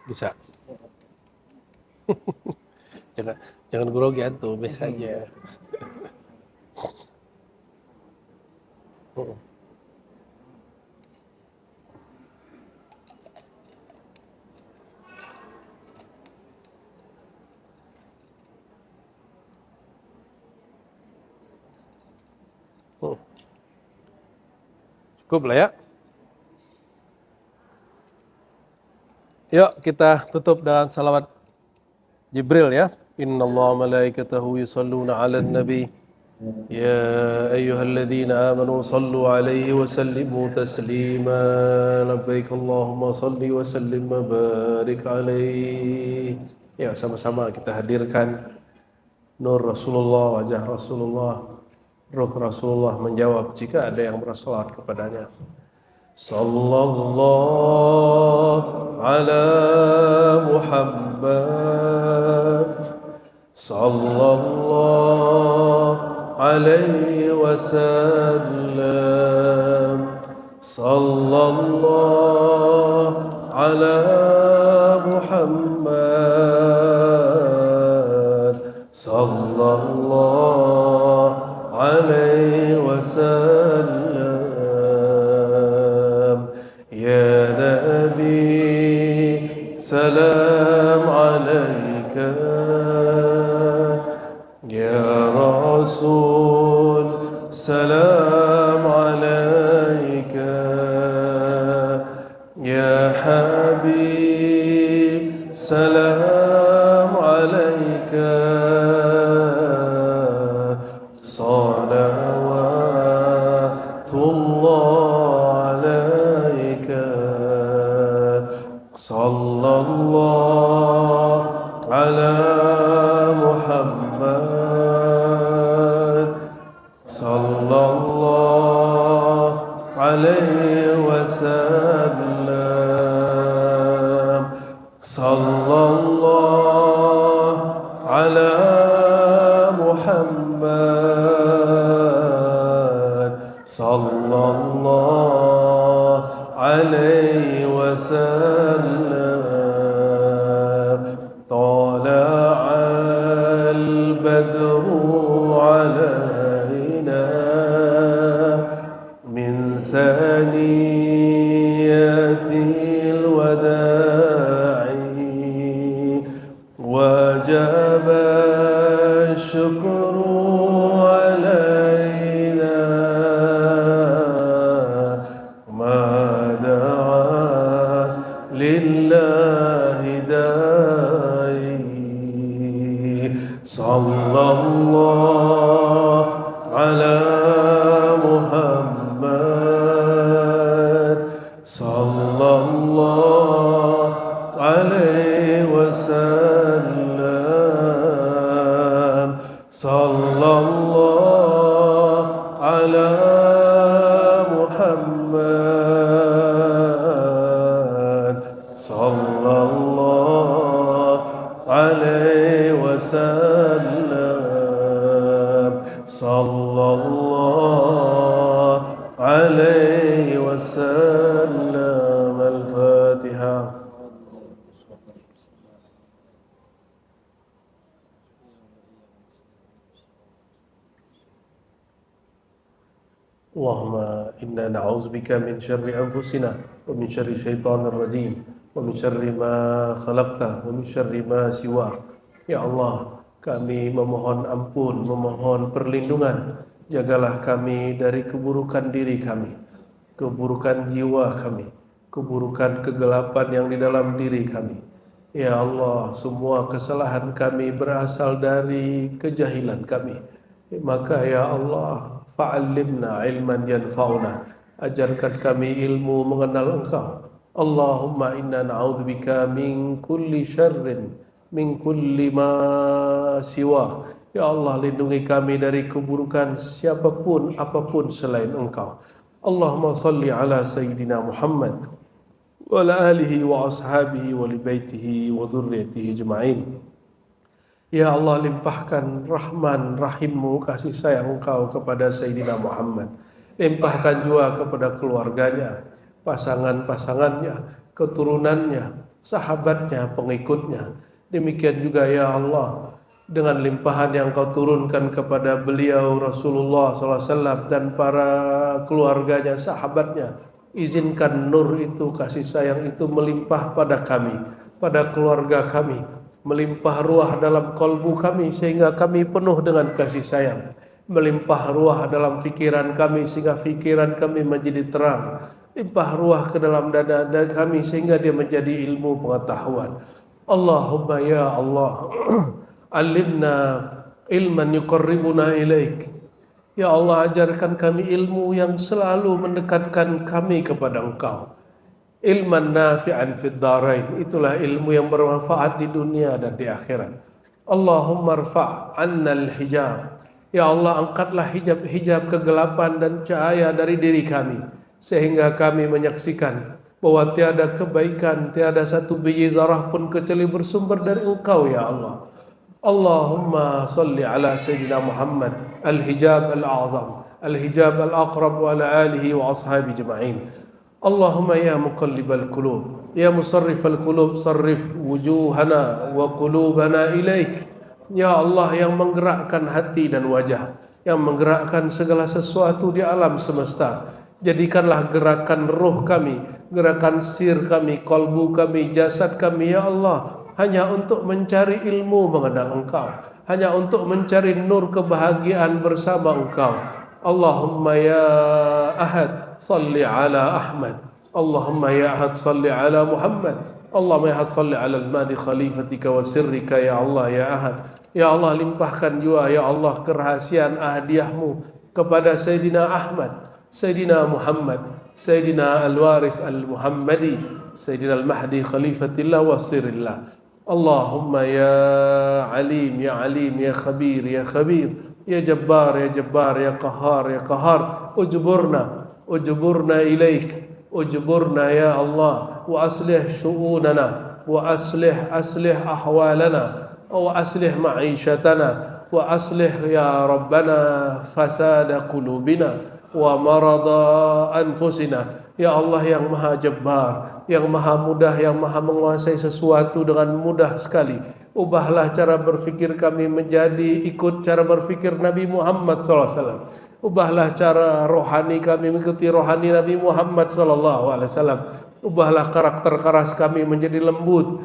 Bisa. jangan grogi antum, biasa aja. Cukup lah ya. Yuk kita tutup dengan salawat Jibril ya. Innallaha malaikatahu yusholluna 'alan nabi يا أيها الذين آمنوا صلوا عليه وسلموا تسليما لبيك اللهم صل وسلم وبارك عليه. Ya, sama-sama kita hadirkan nur Rasulullah, wajah Rasulullah, ruh Rasulullah menjawab jika ada yang bersalawat kepadanya. Sallallahu ala Muhammad, sallallahu alaihi wasallam, sallallahu ala Muhammad, sallallahu alaihi wasallam. Ya Nabi salam alaika, ya Rasul salam alaika, ya Habib salam alaika, salawatullah alaika, sallallahu ala Muhammad, sallallahu alaihi wasallam, sallallahu ala Muhammad, sallallahu alaihi wasallam. Tala'al badru alaina min thaniyatil wada'i, wajaba syukru alaina ma da'a lillahi da'i. Sallallahu ala Muhammad, sallallahu alaihi wasallam, sallallahu ala Muhammad, sallallahu alaihi wasallam, sallallahu alaihi wasallam. Al-Fatihah. Allahumma inna na'udzubika min syarri anfusina wa min syarri syaitanir rajim wa min syarri ma khalaqta wa min syarri ma siwa. Ya Allah, kami memohon ampun, memohon perlindungan. Jagalah kami dari keburukan diri kami, keburukan jiwa kami, keburukan kegelapan yang di dalam diri kami. Ya Allah, semua kesalahan kami berasal dari kejahilan kami. Maka ya Allah, fa'allimna ilman yanfa'una, ajarkan kami ilmu mengenal Engkau. Allahumma inna na'udzubika min kulli syarrin min kulli ma siwa. Ya Allah, lindungi kami dari keburukan siapapun apapun selain Engkau. Allahumma salli ala Sayyidina Muhammad wa ala alihi wa ashabihi wa li baitihi wa dzurriyyatihi ajma'in. Ya Allah, limpahkan rahman rahimmu, kasih sayang Engkau kepada Sayyidina Muhammad. Limpahkan juga kepada keluarganya, pasangan-pasangannya, keturunannya, sahabatnya, pengikutnya. Demikian juga ya Allah, dengan limpahan yang Kau turunkan kepada beliau Rasulullah SAW dan para keluarganya, sahabatnya, izinkan nur itu, kasih sayang itu melimpah pada kami, pada keluarga kami, melimpah ruah dalam kalbu kami sehingga kami penuh dengan kasih sayang, melimpah ruah dalam pikiran kami sehingga pikiran kami menjadi terang, limpah ruah ke dalam dada kami sehingga dia menjadi ilmu pengetahuan. Allahumma ya Allah, alimna ilman yuqarribuna ilaik, Ya Allah, ajarkan kami ilmu yang selalu mendekatkan kami kepada Engkau. Ilman nafi'an fid darain, itulah ilmu yang bermanfaat di dunia dan di akhirat. Allahumma rfa' 'anna al-hijab. Ya Allah, angkatlah hijab-hijab kegelapan dan cahaya dari diri kami, sehingga kami menyaksikan bahwa tiada kebaikan, tiada satu biji zarah pun kecuali bersumber dari Engkau ya Allah. Allahumma salli ala Sayyidina Muhammad al-hijab al-a'zam, al-hijab al-aqrab wa ala alihi wa ashabi jema'in. Allahumma ya muqallibal qulub, ya musarrifal qulub, sarrif wujuhana wa qulubana ilaik. Ya Allah yang menggerakkan hati dan wajah, yang menggerakkan segala sesuatu di alam semesta, jadikanlah gerakan roh kami, gerakan sir kami, kalbu kami, jasad kami ya Allah, hanya untuk mencari ilmu mengenal Engkau, hanya untuk mencari nur kebahagiaan bersama Engkau. Allahumma ya Ahad salli ala Ahmad, Allahumma ya Ahad salli ala Muhammad, Allahumma ya Ahad salli ala al-madi khalifatika wa sirrika ya Allah ya Ahad. Ya Allah, limpahkan juga ya Allah kerahasiaan hadiahmu kepada Sayyidina Ahmad, Sayyidina Muhammad, Sayyidina Al-Waris Al-Muhammadi, Sayyidina Al-Mahdi Khalifatillah wa Sirrillah. Allahumma ya Alim, ya Alim, ya Khabir, ya Khabir, ya Jabbar, ya Jabbar, ya Qahar, ya Qahar, ujburna ilaik, ujburna ya Allah, wa aslih syu'unana, wa aslih ahwalana, wa aslih ma'ishatana, wa aslih ya Rabbana fasada qulubina wa marada anfusina. Ya Allah yang maha jabbar, yang maha mudah, yang maha menguasai sesuatu dengan mudah sekali, ubahlah cara berfikir kami menjadi ikut cara berfikir Nabi Muhammad SAW. Ubahlah cara rohani kami mengikuti rohani Nabi Muhammad SAW. Ubahlah karakter keras kami menjadi lembut,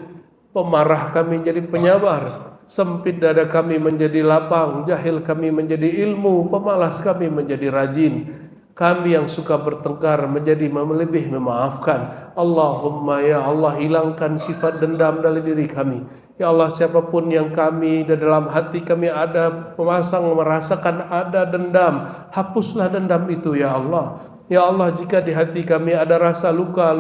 pemarah kami menjadi penyabar, sempit dada kami menjadi lapang, jahil kami menjadi ilmu, pemalas kami menjadi rajin, kami yang suka bertengkar menjadi lebih memaafkan. Allahumma ya Allah, hilangkan sifat dendam dari diri kami. Ya Allah, siapapun yang kami di dalam hati kami ada merasakan ada dendam, hapuslah dendam itu ya Allah. Ya Allah, jika di hati kami ada rasa luka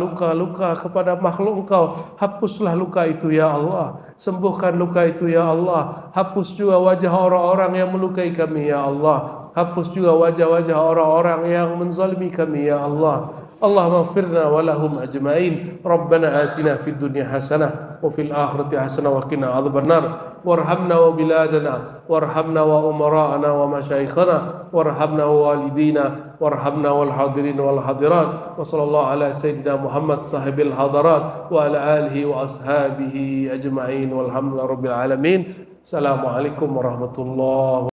kepada makhluk Engkau, hapuslah luka itu ya Allah. Sembuhkan luka itu ya Allah. Hapus juga wajah orang-orang yang melukai kami ya Allah. Hapus juga wajah-wajah orang-orang yang menzalimi kami ya Allah. Allahumma firna wa lahum ajma'in. Rabbana atina fid dunya hasanah wa fil akhirati hasanah wa qina adzabannar. Warhamna wa biladana, warhamna wa umara'ana wa masyayikhana, warhamna wa walidina, warhamna wal hadirin wal hadirat. Wa sallallahu ala sayyidina Muhammad sahibil hadarat wa ala alihi wa ashabihi ajma'in walhamdulillahi rabbil alamin. Assalamualaikum warahmatullahi